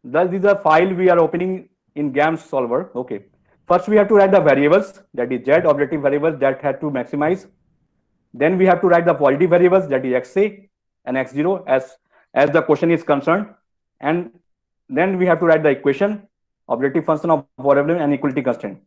Thus, this is a file we are opening in GAMS solver. Okay. First, we have to write the variables, that is Z objective variables that have to maximize. Then we have to write the positive variables, that is XA and X0 as the question is concerned. And then we have to write the equation, objective function of variable and equality constraint.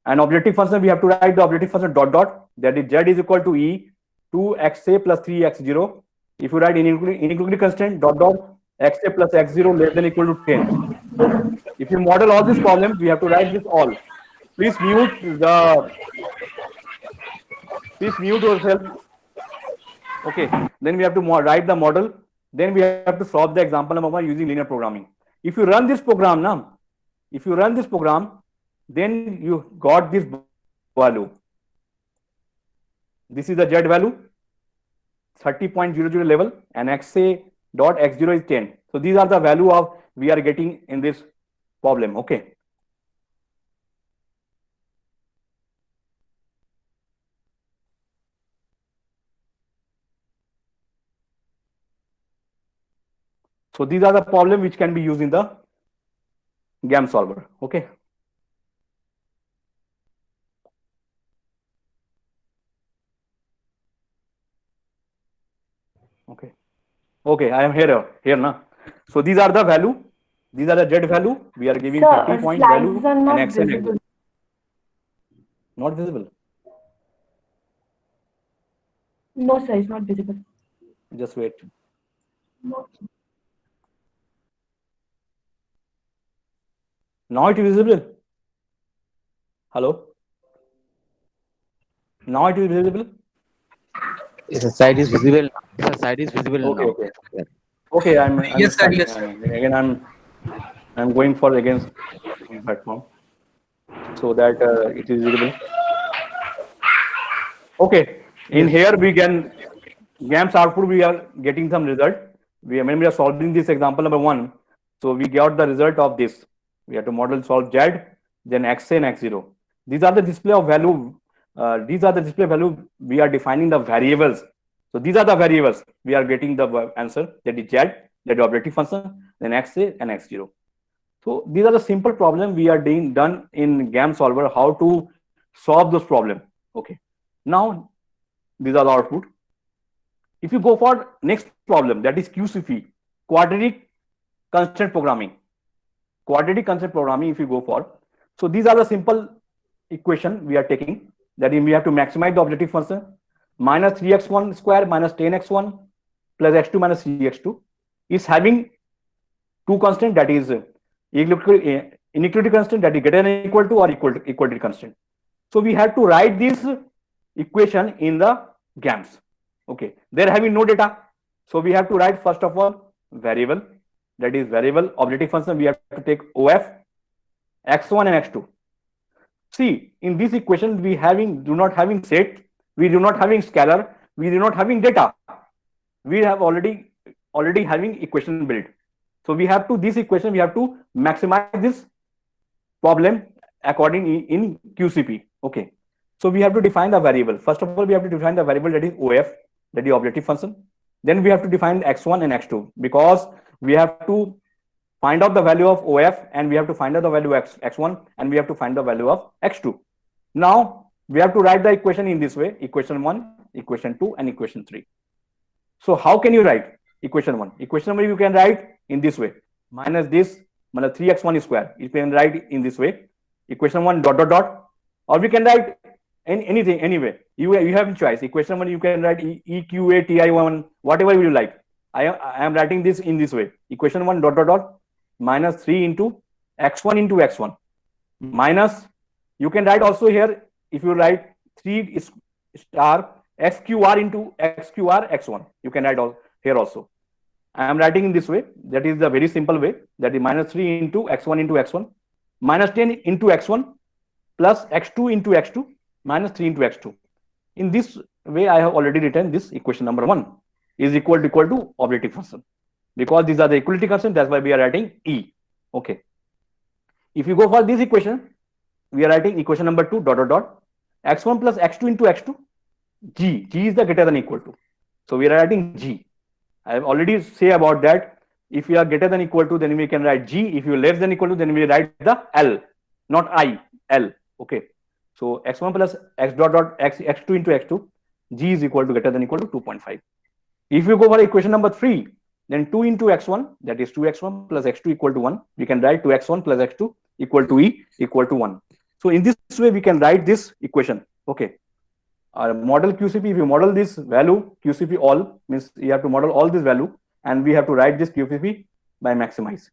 And objective function, we have to write the objective function dot dot, that is Z is equal to E 2XA plus 3X0. If you write inequality constraint dot dot XA plus X0 less than equal to 10. If you model all these problems, we have to write this all. Please mute yourself. Okay. Then we have to write the model. Then we have to solve the example number 1 using linear programming. If you run this program now, then you got this value. This is the Z value, 30.00 level, and XA dot X0 is 10. So these are the value of we are getting in this problem. Okay. So these are the problem which can be used in the GAMS solver. Okay. Okay. Okay, I am here now. So these are the value. These are the Z value. We are giving 30 point value and X and X. Not visible. No, sir, it's not visible. Just wait. Now it is visible. Hello. Now it is visible. Yes, the side is visible. The side is visible Okay, now. okay. Okay, I'm Yes, sir. Yes, sir. again I'm going for against platform so that it is visible. Okay, in here we can GAMS output, we are getting some result. When we are solving this example number 1, so we got the result of this. We have to model solve Z, then XA and X0. These are the display of value. These are the display value. We are defining the variables. So these are the variables. We are getting the answer, that is Z, that is objective function, then XA and X0. So these are the simple problem we are done in GAMS solver, how to solve those problem. Okay. Now these are the output. If you go for next problem, that is QCP, quadratic constant programming. Quadratic constant programming, if you go for, so these are the simple equation we are taking. That is, we have to maximize the objective function, minus 3x1 square minus 10x1 plus x2 minus 3x2 is having two constant, that is inequality constant, that is greater than equal to or equality constant. So we have to write this equation in the GAMS. Okay, they're having no data, so we have to write first of all variable, that is variable objective function. We have to take OF, x1 and x2. See, in this equation we do not having set, we do not having scalar, we do not having data. We have already having equation built. So we have to this equation, we have to maximize this problem according in QCP. Okay, so we have to define the variable. First of all, we have to define the variable, that is OF, that is objective function. Then we have to define x1 and x2, because we have to find out the value of OF and we have to find out the value of x1 and we have to find the value of x2. Now we have to write the equation in this way: equation 1, equation 2 and equation 3. So how can you write equation 1? Equation 1 you can write in this way: minus this minus 3x1 square. You can write in this way: equation 1 dot dot dot, or we can write anything anyway. You have a choice. Equation 1 you can write EQA TI1, whatever you like. I am writing this in this way: equation 1 dot dot dot minus 3 into x1 minus, you can write also here, if you write 3 star xqr into xqr x1, you can write here also. I am writing in this way. That is the very simple way. That is minus 3 into x1 minus 10 into x1 plus x2 into x2 minus 3 into x2. In this way, I have already written this equation number 1 is equal to objective function. Because these are the equality constant, that's why we are writing E. Okay. If you go for this equation, we are writing equation number 2 dot dot dot x1 plus x2 into x2. G is the greater than equal to. So we are writing G. I have already say about that. If we are greater than equal to, then we can write G. If you are less than equal to, then we write the L, not I, L. Okay. So x1 plus x dot x2 into x2, G is equal to greater than equal to 2.5. If you go for equation number 3, then 2 into x1, that is 2x1 plus x2 equal to 1. We can write 2x1 plus x2 equal to E equal to 1. So in this way, we can write this equation. Okay. Our model QCP, if you model this value, QCP all means you have to model all this value, and we have to write this QCP by maximize.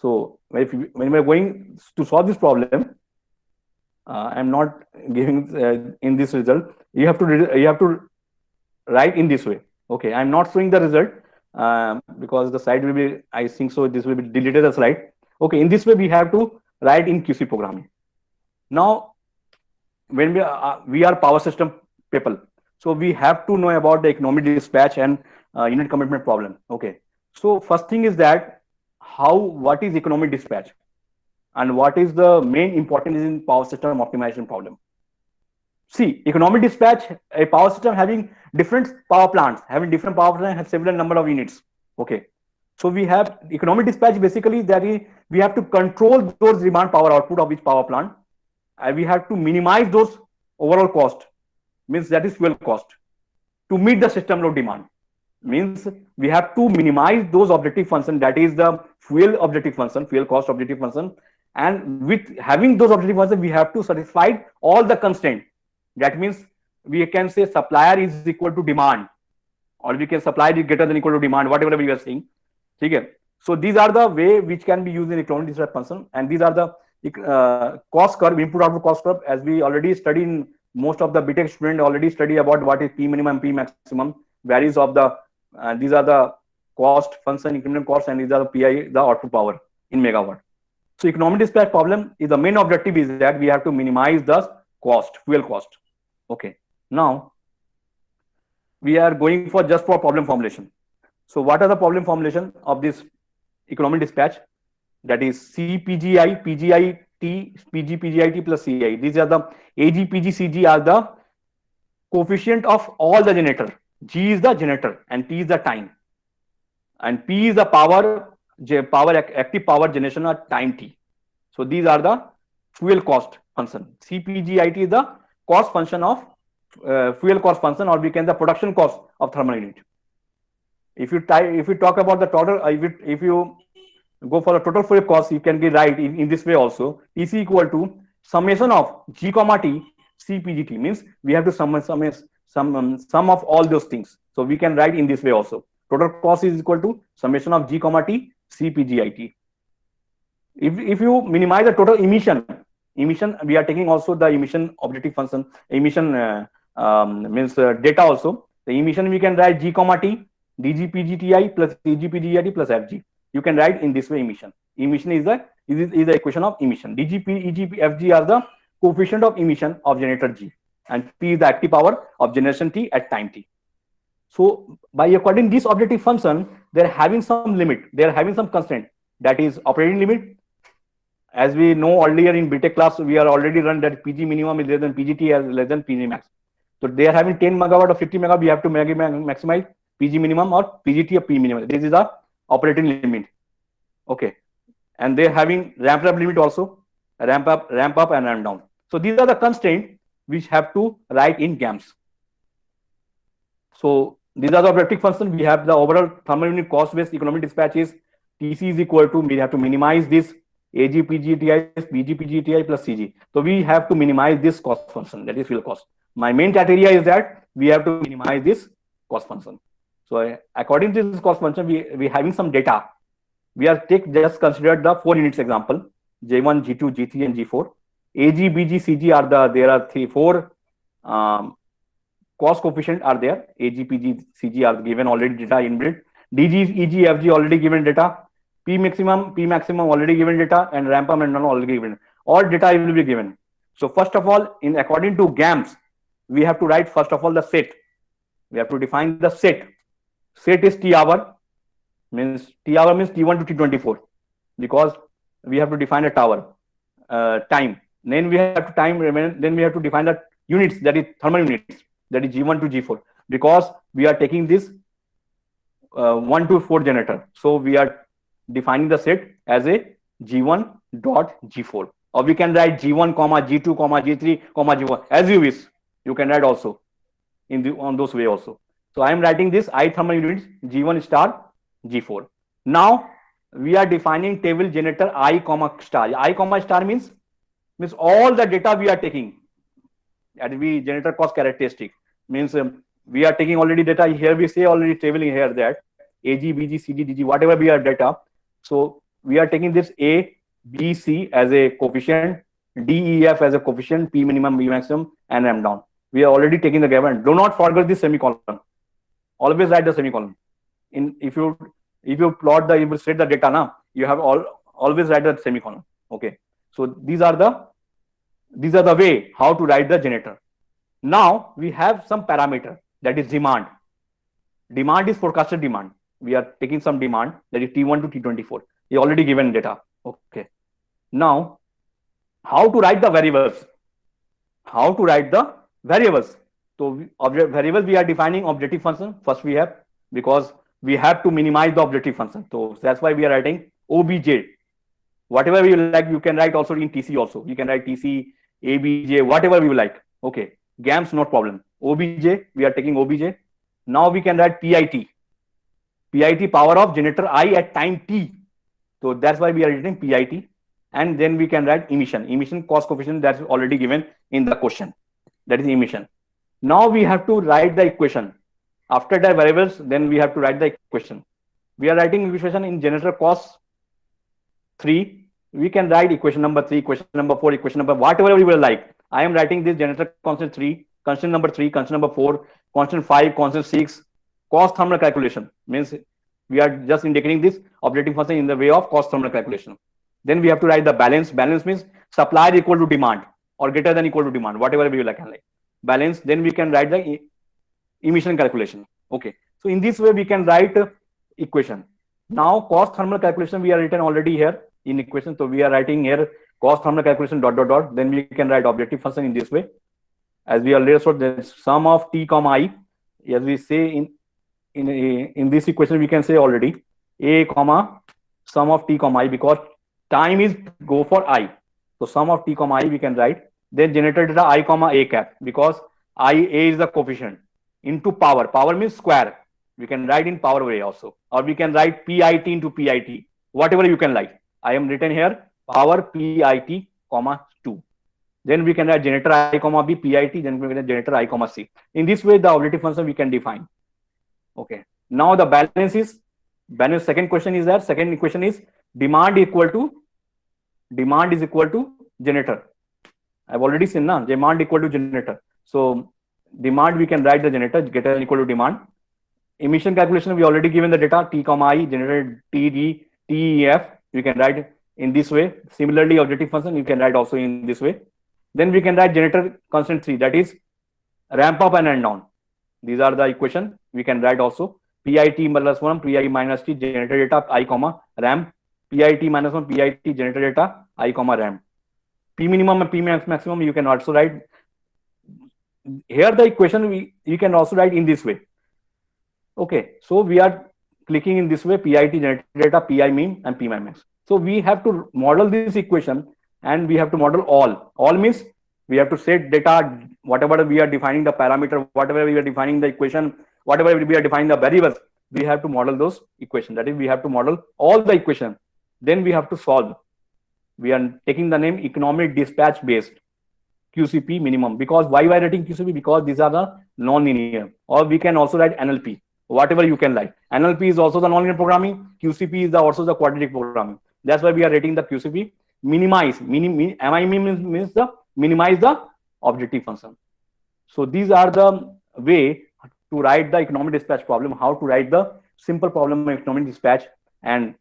So when we are going to solve this problem, I'm not giving in this result. You have to write in this way. Okay, I'm not showing the result because the slide will be, I think so, this will be deleted the slide. Okay, in this way we have to write in QC programming. Now, when we are power system people, so we have to know about the economic dispatch and unit commitment problem. Okay, so first thing is that what is economic dispatch and what is the main importance in power system optimization problem. See, economic dispatch, a power system having different power plants, have several number of units. Okay, so we have economic dispatch, basically that is we have to control those demand power output of each power plant, and we have to minimize those overall cost, means that is fuel cost, to meet the system load demand. Means we have to minimize those objective function, that is the fuel objective function, fuel cost objective function, and with having those objective functions, we have to satisfy all the constraint. That means we can say supplier is equal to demand, or we can supply is greater than equal to demand, whatever we are saying. Okay. So these are the way which can be used in economic dispatch function, and these are the cost curve, input output cost curve, as we already studied in most of the BTech student already study about what is P minimum, P maximum, varies of the these are the cost function, incremental cost, and these are the PI, the output power in megawatt. So economic dispatch problem is the main objective is that we have to minimize the cost, fuel cost. Okay. Now we are going for just for problem formulation. So what are the problem formulation of this economic dispatch? That is CPGI, PGIT, PGPGIT plus CI. These are the AG, PG, CG are the coefficient of all the generator. G is the generator and T is the time, and P is the active power generation at time T. So these are the fuel cost function. CPGIT is the cost function of fuel cost function, or we can the production cost of thermal unit. If you talk about the total, if you go for the total fuel cost, you can get right in this way also. TC equal to summation of G comma T CPGT, means we have to sum of all those things. So we can write in this way also. Total cost is equal to summation of G comma T CPGIT. If you minimize the total emission, we are taking also the emission objective function, emission means data also. The emission we can write G comma T DGPGTI plus DGPGIT plus FG. You can write in this way emission. Emission is the equation of emission. DGP, EGP, FG are the coefficient of emission of generator G, and P is the active power of generation T at time T. So by according this objective function, they are having some limit, they are having some constraint, that is operating limit. As we know earlier in BTech class, we are already run that PG minimum is less than PGT as less than PG max. So they are having 10 megawatt or 50 megawatt, we have to maximize PG minimum or PGT or P minimum. This is the operating limit. Okay. And they are having ramp up limit also, ramp up and ramp down. So these are the constraints which have to write in GAMS. So these are the objective functions. We have the overall thermal unit cost based economic dispatches. TC is equal to, we have to minimize this AG, PGTI, PG, PGTI plus CG. So we have to minimize this cost function, that is fuel cost. My main criteria is that we have to minimize this cost function. So according to this cost function, we having some data. We are just considered the 4 units example, J1, G2, G3, and G4. AG, BG, CG are there are 4 cost coefficient are there. AG, PG, CG are given already data inbuilt. DG, EG, FG already given data. P maximum already given data, and ramp up and down already given. All data will be given. So first of all, according to GAMS, we have to write first of all the set. We have to define the set. Set is T hour, means T1 to T24, because we have to define a tower time. Then we have to define the units, that is thermal units, that is G1 to G4, because we are taking this 1 to 4 generator. So we are defining the set as a G1 dot G4, or we can write G1 comma G2 comma G3 comma G1 as you wish. You can write also on those way also. So I am writing this I thermal units G1 star G4. Now we are defining table generator I comma star. I comma star means all the data we are taking. That we generator cost characteristic means we are taking already data here. We say already table here that AG, BG, CD, DG, whatever we are data. So we are taking this A, B, C as a coefficient, D, E, F as a coefficient, P minimum, B maximum, and M down. We are already taking the given. Do not forget this semicolon. Always write the semicolon. If you plot if you set the data now, you have always write the semicolon. Okay. So these are the way how to write the generator. Now we have some parameter, that is demand. Demand is forecasted demand. We are taking some demand, that is T1 to T24. We already given data. Okay. Now, how to write the variables? How to write the variables? So variables we are defining objective function. First we have, because we have to minimize the objective function. So that's why we are writing OBJ. Whatever you like, you can write also in TC also. You can write TC, ABJ, whatever you like. Okay. GAMS, no problem. OBJ, we are taking OBJ. Now we can write PIT. PIT, power of generator I at time T. So that's why we are writing PIT. And then we can write emission. Emission cost coefficient, that's already given in the question. That is emission. Now we have to write the equation. After the variables, then we have to write the equation. We are writing equation in generator cost 3. We can write equation number 3, equation number 4, equation number whatever we will like. I am writing this generator constant 3, constant number 3, constant number 4, constant 5, constant 6. Cost thermal calculation means we are just indicating this objective function in the way of cost thermal calculation. Then we have to write the balance. Balance means supply equal to demand or greater than equal to demand, whatever we like. Balance. Then we can write the emission calculation. Okay. So in this way we can write equation. Now cost thermal calculation we are written already here in equation. So we are writing here cost thermal calculation dot dot dot. Then we can write objective function in this way. As we already saw, the sum of T comma I, as we say in this equation, we can say already A comma sum of T comma I, because time is go for I. So sum of T comma I we can write. Then generator data I comma A cap, because A is the coefficient into power. Power means square. We can write in power way also, or we can write PIT into PIT, whatever you can write. I am written here power PIT comma 2. Then we can write generator I comma B PIT. Then we can write generator I comma C. In this way, the objective function we can define. Okay. Now the balance is balance. Second question is that second equation is demand is equal to generator. I've already seen now demand equal to generator. So demand we can write the generator greater equal to demand. Emission calculation we already given the data T comma I generator TD TEF. We can write in this way. Similarly, objective function you can write also in this way. Then we can write generator constant 3, that is ramp up and end down. These are the equation we can write also. PIT plus 1 PI minus T generator data I comma RAM. PIT minus 1 PIT generator data I comma RAM. P minimum and P maximum you can also write. Here the equation you can also write in this way. Okay, so we are clicking in this way PIT generator data PI min and P max. So we have to model this equation, and we have to model all. All means we have to set data, whatever we are defining the parameter, whatever we are defining the equation, whatever we are defining the variables, we have to model those equations. That is, we have to model all the equation. Then we have to solve. We are taking the name economic dispatch based QCP minimum. Because why we are writing QCP? Because these are the non-linear. Or we can also write NLP, whatever you can like. NLP is also the non-linear programming. QCP is also the quadratic programming. That's why we are rating the QCP. Minimize. Means the minimize the objective function. So these are the way to write the economic dispatch problem, how to write the simple problem of economic dispatch. And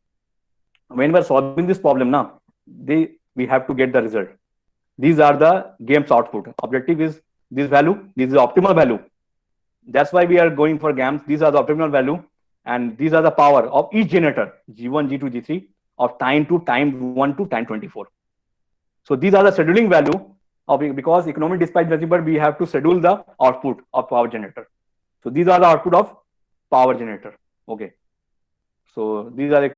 when we are solving this problem now, we have to get the result. These are the GAMS output. Objective is this value. This is the optimal value. That's why we are going for GAMS. These are the optimal value, and these are the power of each generator G1, G2, G3 of time 1 to time 24. So these are the scheduling value of, because economic dispatch variable, we have to schedule the output of power generator. So these are the output of power generator. Okay. So these are